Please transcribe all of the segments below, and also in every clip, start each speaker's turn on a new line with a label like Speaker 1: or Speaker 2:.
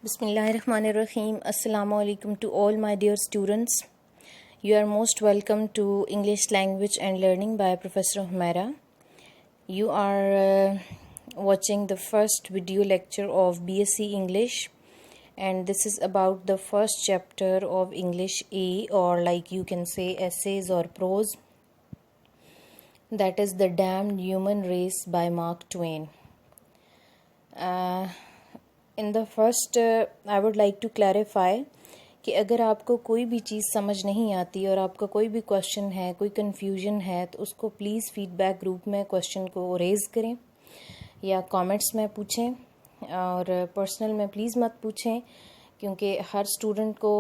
Speaker 1: Bismillahirrahmanirrahim. Assalamu alaikum to all my dear students. You are most welcome to English Language and Learning by Professor Humaira. You are watching the first video lecture of BSc English, and this is about the first chapter of English A, or like you can say essays or prose, that is The Damned Human Race by Mark Twain. In the first I would like to clarify کہ اگر آپ کو کوئی بھی چیز سمجھ نہیں آتی اور آپ کا کوئی بھی کویشچن ہے، کوئی کنفیوژن ہے، تو اس کو پلیز فیڈ بیک گروپ میں کویشچن کو ریز کریں یا کامنٹس میں پوچھیں، اور پرسنل میں پلیز مت پوچھیں، کیونکہ ہر اسٹوڈنٹ کو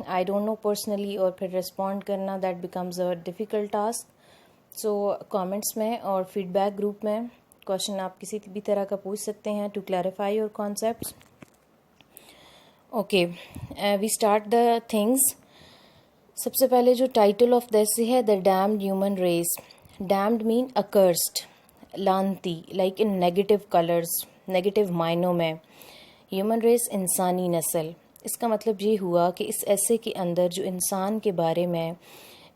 Speaker 1: آئی ڈونٹ نو پرسنلی اور پھر رسپونڈ کرنا that becomes a difficult task. So comments میں اور فیڈ بیک گروپ میں کویشچن آپ کسی بھی طرح کا پوچھ سکتے ہیں to clarify your concepts. Okay we start the things. سب سے پہلے جو ٹائٹل آف دس ہے the damned human race. Damned man accursed, لانتی، like in negative colours, negative معنوں میں. ہیومن ریس انسانی نسل. اس کا مطلب یہ ہوا کہ اس ایسے کے اندر جو انسان کے بارے میں،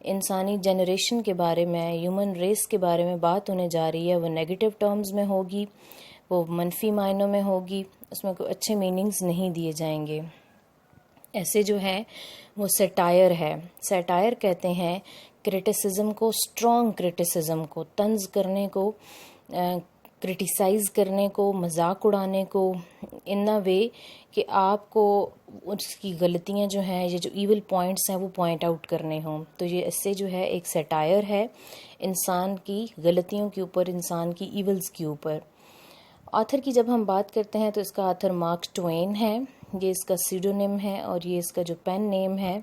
Speaker 1: انسانی جنریشن کے بارے میں، ہیومن ریس کے بارے میں بات ہونے جا رہی ہے وہ نیگیٹو ٹرمز میں ہوگی، وہ منفی معنوں میں ہوگی، اس میں کوئی اچھے میننگز نہیں دیے جائیں گے. ایسے جو ہے وہ سیٹائر ہے. سیٹائر کہتے ہیں کرٹیسزم کو، اسٹرانگ کرٹیسزم کو، طنز کرنے کو، کرٹیسائز کرنے کو، مذاق اڑانے کو، ان اے وے کہ آپ کو اس کی غلطیاں جو ہیں، یہ جو ایول پوائنٹس ہیں وہ پوائنٹ آؤٹ کرنے ہوں. تو یہ ایسے جو ہے ایک سیٹائر ہے انسان کی غلطیوں کے اوپر، انسان کی ایولز کے اوپر. آتھر کی جب ہم بات کرتے ہیں تو اس کا آتھر مارک ٹوین ہے. یہ اس کا سیڈونیم ہے، اور یہ اس کا جو پین نیم ہے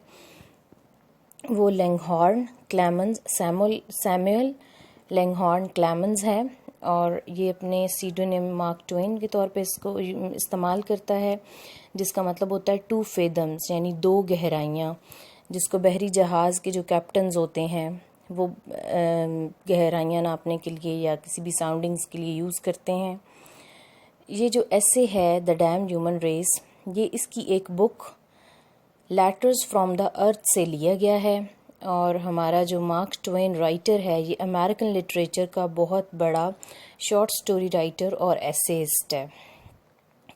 Speaker 1: وہ لینگہارن کلیمنز، سیموئل لینگہارن کلیمنز ہے، اور یہ اپنے سیڈونیم مارک ٹوین کے طور پہ اس کو استعمال کرتا ہے، جس کا مطلب ہوتا ہے ٹو فیدمز، یعنی دو گہرائیاں، جس کو بحری جہاز کے جو کیپٹنز ہوتے ہیں وہ گہرائیاں ناپنے کے لیے یا کسی بھی ساؤنڈنگز کے لیے یوز کرتے ہیں. یہ جو ایسے ہے دا ڈیمڈ ہیومن ریس، یہ اس کی ایک بک لیٹرز فرام دا ارتھ سے لیا گیا ہے، اور ہمارا جو مارک ٹوین رائٹر ہے یہ امریکن لٹریچر کا بہت بڑا شارٹ سٹوری رائٹر اور ایسیسٹ ہے.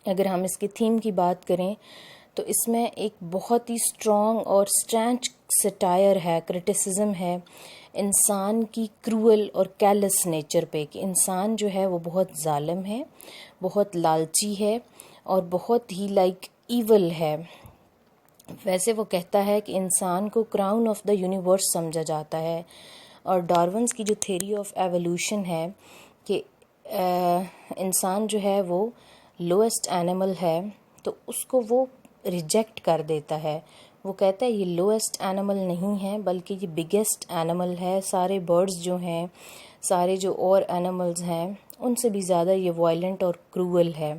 Speaker 1: اگر ہم اس کے تھیم کی بات کریں تو اس میں ایک بہت ہی اسٹرانگ اور اسٹرینچ سٹائر ہے، کرٹیسزم ہے انسان کی کروئل اور کیلس نیچر پہ، کہ انسان جو ہے وہ بہت ظالم ہے، بہت لالچی ہے، اور بہت ہی لائک ایول ہے. ویسے وہ کہتا ہے کہ انسان کو کراؤن آف دا یونیورس سمجھا جاتا ہے، اور ڈارونس کی جو تھیوری آف ایوولوشن ہے کہ انسان جو ہے وہ لوئسٹ اینیمل ہے، تو اس کو وہ ریجیکٹ کر دیتا ہے. وہ کہتا ہے یہ لوئسٹ اینیمل نہیں ہے بلکہ یہ بگیسٹ اینیمل ہے. سارے برڈز جو ہیں، سارے جو اور اینیملز ہیں ان سے بھی زیادہ یہ وائلنٹ اور کروئل ہے.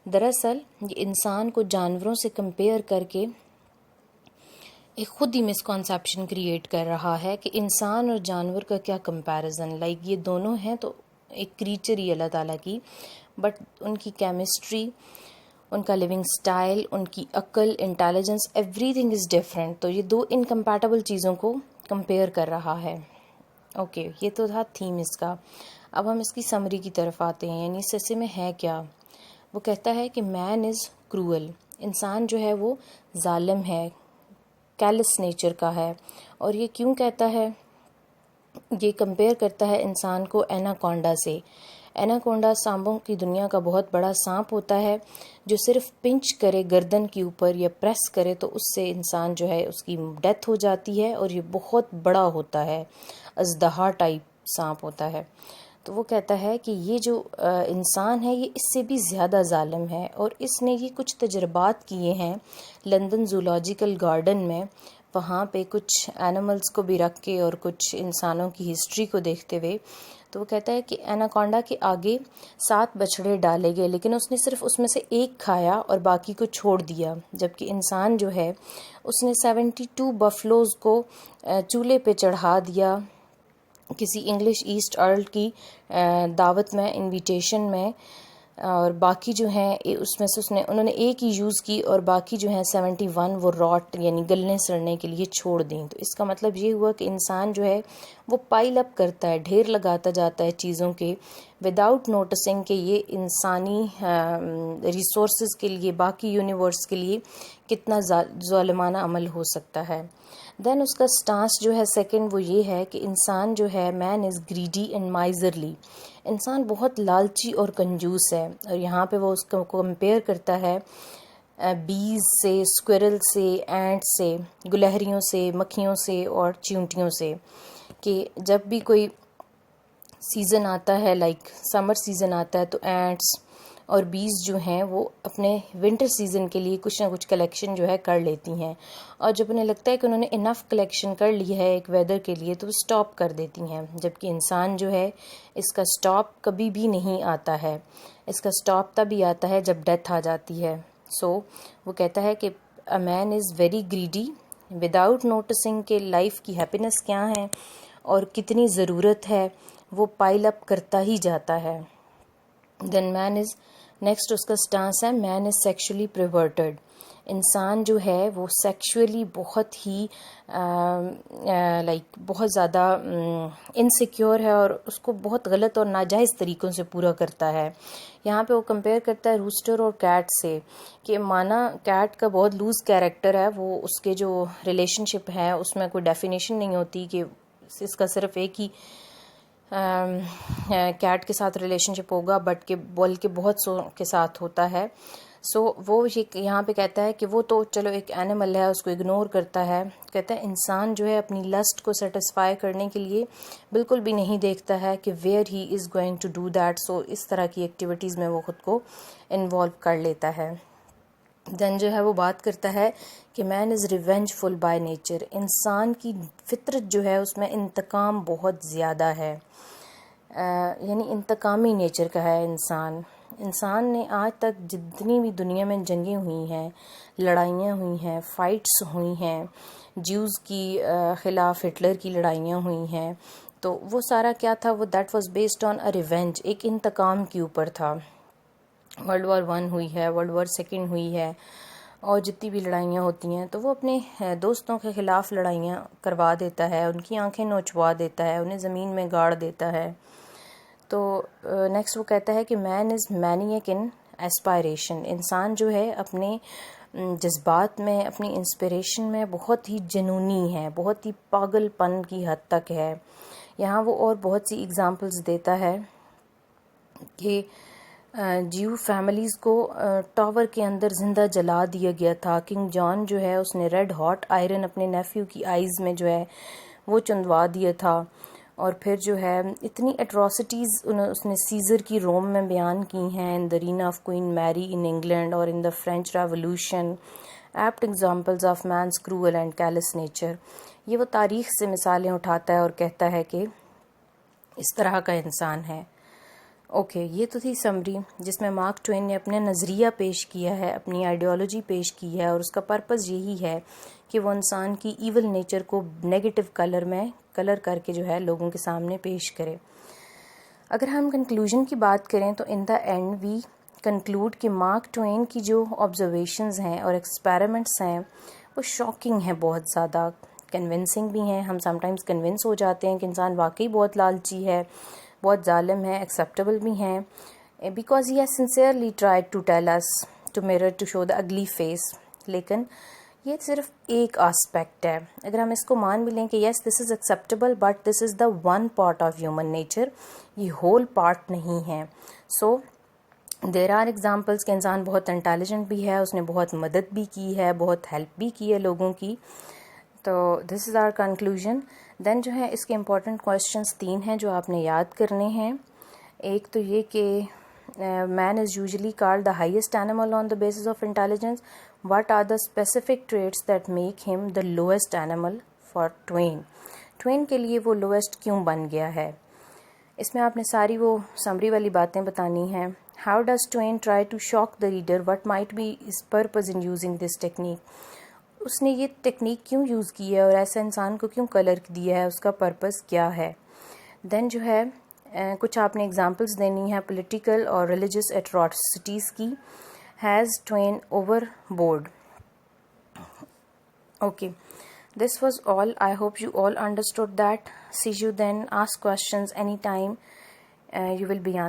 Speaker 1: دراصل یہ انسان کو جانوروں سے کمپیئر کر کے ایک خود ہی مسکنسیپشن کریٹ کر رہا ہے کہ انسان اور جانور کا کیا کمپیریزن، لائک یہ دونوں ہیں تو ایک کریچر ہی اللہ تعالیٰ کی، بٹ ان کی کیمسٹری، ان کا لیونگ سٹائل، ان کی عقل، intelligence, every thing is different. تو یہ دو انکمپیٹیبل چیزوں کو کمپیئر کر رہا ہے. اوکے یہ تو تھا تھیم اس کا. اب ہم اس کی سمری کی طرف آتے ہیں، یعنی اس حصے میں ہے کیا. وہ کہتا ہے کہ مین از کروئل، انسان جو ہے وہ ظالم ہے، کیلس نیچر کا ہے. اور یہ کیوں کہتا ہے؟ یہ کمپیئر کرتا ہے انسان کو ایناکونڈا سے. ایناکونڈا سانپوں کی دنیا کا بہت بڑا سانپ ہوتا ہے، جو صرف پنچ کرے گردن کے اوپر یا پریس کرے تو اس سے انسان جو ہے اس کی ڈیتھ ہو جاتی ہے، اور یہ بہت بڑا ہوتا ہے، اژدہا ٹائپ سانپ ہوتا ہے. تو وہ کہتا ہے کہ یہ جو انسان ہے یہ اس سے بھی زیادہ ظالم ہے، اور اس نے یہ کچھ تجربات کیے ہیں لندن زولوجیکل گارڈن میں. وہاں پہ کچھ اینیملز کو بھی رکھ کے اور کچھ انسانوں کی ہسٹری کو دیکھتے ہوئے، تو وہ کہتا ہے کہ ایناکونڈا کے آگے 7 بچھڑے ڈالے گئے، لیکن اس نے صرف اس میں سے ایک کھایا اور باقی کو چھوڑ دیا. جبکہ انسان جو ہے اس نے 72 بفلوز کو چولہے پہ چڑھا دیا کسی انگلش ایسٹ ارل کی دعوت میں، انویٹیشن میں. اور باقی جو ہیں اس میں سے انہوں نے ایک ہی یوز کی اور باقی جو ہیں 71 وہ راٹ یعنی گلنے سڑنے کے لیے چھوڑ دیں. تو اس کا مطلب یہ ہوا کہ انسان جو ہے وہ پائل اپ کرتا ہے, ڈھیر لگاتا جاتا ہے چیزوں کے وداؤٹ نوٹسنگ کہ یہ انسانی ریسورسز کے لیے, باقی یونیورس کے لیے کتنا ظالمانہ عمل ہو سکتا ہے. دین اس کا سٹانس جو ہے سیکنڈ وہ یہ ہے کہ انسان جو ہے مین از گریڈی اینڈ مائزرلی. انسان بہت لالچی اور کنجوس ہے, اور یہاں پہ وہ اس کو کمپیئر کرتا ہے بیز سے, اسکویرل سے, اینٹ سے, گلہریوں سے, مکھیوں سے اور چیونٹیوں سے, کہ جب بھی کوئی سیزن آتا ہے لائک سمر سیزن آتا ہے تو اینٹس اور بیز جو ہیں وہ اپنے ونٹر سیزن کے لیے کچھ نہ کچھ کلیکشن جو ہے کر لیتی ہیں, اور جب انہیں لگتا ہے کہ انہوں نے انف کلیکشن کر لی ہے ایک ویدر کے لیے تو وہ سٹاپ کر دیتی ہیں. جبکہ انسان جو ہے اس کا سٹاپ کبھی بھی نہیں آتا ہے, اس کا سٹاپ تبھی آتا ہے جب ڈیتھ آ جاتی ہے. سو وہ کہتا ہے کہ a man is very greedy without noticing کہ لائف کی ہیپینس کیا ہے اور کتنی ضرورت ہے, وہ پائل اپ کرتا ہی جاتا ہے. دین مین از نیکسٹ اس کا سٹانس ہے مین از سیکشولی پریورٹڈ. انسان جو ہے وہ سیکشولی بہت ہی لائک بہت زیادہ انسیکیور ہے اور اس کو بہت غلط اور ناجائز طریقوں سے پورا کرتا ہے. یہاں پہ وہ کمپیئر کرتا ہے روسٹر اور کیٹ سے, کہ مانا کیٹ کا بہت لوز کیریکٹر ہے, وہ اس کے جو ریلیشن شپ ہے اس میں کوئی ڈیفینیشن نہیں ہوتی کہ اس کا صرف ایک ہی کیٹ کے ساتھ ریلیشن شپ ہوگا, بلکہ بہت سو کے ساتھ ہوتا ہے. سو وہ یہاں پہ کہتا ہے کہ وہ تو چلو ایک اینیمل ہے, اس کو اگنور کرتا ہے. کہتا ہے انسان جو ہے اپنی لسٹ کو سیٹسفائی کرنے کے لیے بالکل بھی نہیں دیکھتا ہے کہ where he is going to do that. So اس طرح کی ایکٹیویٹیز میں وہ خود کو انوالو کر لیتا ہے. دین جو ہے وہ بات کرتا ہے کہ man is revenge full by nature. انسان کی فطرت جو ہے اس میں انتقام بہت زیادہ ہے, یعنی انتقامی نیچر کا ہے انسان نے آج تک جتنی بھی دنیا میں جنگیں ہوئی ہیں, لڑائیاں ہوئی ہیں, فائٹس ہوئی ہیں, جیوز کی خلاف ہٹلر کی لڑائیاں ہوئی ہیں, تو وہ سارا کیا تھا, وہ that was based on a revenge, ایک انتقام کے اوپر تھا. ورلڈ وار 1 ہوئی ہے, ورلڈ وار 2 ہوئی ہے, اور جتنی بھی لڑائیاں ہوتی ہیں تو وہ اپنے دوستوں کے خلاف لڑائیاں کروا دیتا ہے, ان کی آنکھیں نوچوا دیتا ہے, انہیں زمین میں گاڑ دیتا ہے. تو نیکسٹ وہ کہتا ہے کہ مین از مینیک ان ایسپائریشن. انسان جو ہے اپنے جذبات میں, اپنی انسپریشن میں بہت ہی جنونی ہے, بہت ہی پاگل پن کی حد تک ہے. یہاں وہ اور بہت سی اگزامپلز دیتا ہے کہ جیو فیملیز کو ٹاور کے اندر زندہ جلا دیا گیا تھا. کنگ جان جو ہے اس نے ریڈ ہاٹ آئرن اپنے نیفیو کی آئیز میں جو ہے وہ چندوا دیا تھا, اور پھر جو ہے اتنی اٹراسٹیز اس نے سیزر کی روم میں بیان کی ہیں, in the reign of Queen Mary in England اور in the French revolution, apt examples of man's cruel and callous nature. یہ وہ تاریخ سے مثالیں اٹھاتا ہے اور کہتا ہے کہ اس طرح کا انسان ہے. اوکے, یہ تو تھی سمری جس میں مارک ٹوین نے اپنا نظریہ پیش کیا ہے, اپنی آئیڈیالوجی پیش کی ہے, اور اس کا پرپز یہی ہے کہ وہ انسان کی ایول نیچر کو نیگیٹو کلر میں کلر کر کے جو ہے لوگوں کے سامنے پیش کرے. اگر ہم کنکلوژن کی بات کریں تو ان دا اینڈ وی کنکلوڈ کہ مارک ٹوین کی جو آبزرویشنز ہیں اور ایکسپیریمنٹس ہیں وہ شاکنگ ہیں, بہت زیادہ کنونسنگ بھی ہیں. ہم سم ٹائمز کنونس ہو جاتے ہیں کہ انسان واقعی بہت لالچی ہے, بہت ظالم ہے, ایکسیپٹیبل بھی ہیں, because he has sincerely tried to tell us to mirror to show the ugly face. لیکن یہ صرف ایک آسپیکٹ ہے. اگر ہم اس کو مان بھی لیں کہ yes this is acceptable but this is the one part of human nature, یہ ہول پارٹ نہیں ہے. سو دیر آر ایگزامپلس کہ انسان بہت انٹیلیجنٹ بھی ہے, اس نے بہت مدد بھی کی ہے, بہت ہیلپ بھی کی ہے لوگوں کی. تو دس از آر کنکلوژن. دین جو ہے اس کے امپورٹنٹ کوشچنس 3 ہیں جو آپ نے یاد کرنے ہیں. ایک تو یہ کہ man is usually called the highest animal on the basis of intelligence. What are the specific traits that make ہم the lowest animal for Twain. Twain کے لیے وہ لوئسٹ کیوں بن گیا ہے, اس میں آپ نے ساری وہ سمری والی باتیں بتانی ہیں. How does Twain try to shock the reader, what might be his purpose in using this technique. اس نے یہ ٹیکنیک کیوں یوز کی ہے اور ایسا انسان کو کیوں کلر دیا ہے, اس کا پرپز کیا ہے. دین جو ہے کچھ آپ نے ایگزامپلس دینی ہے پولیٹیکل اور ریلیجس اٹراسٹیز کی. Has been overboard. Okay, this was all. I hope you all understood that. See you then. Ask questions anytime. You will be answered.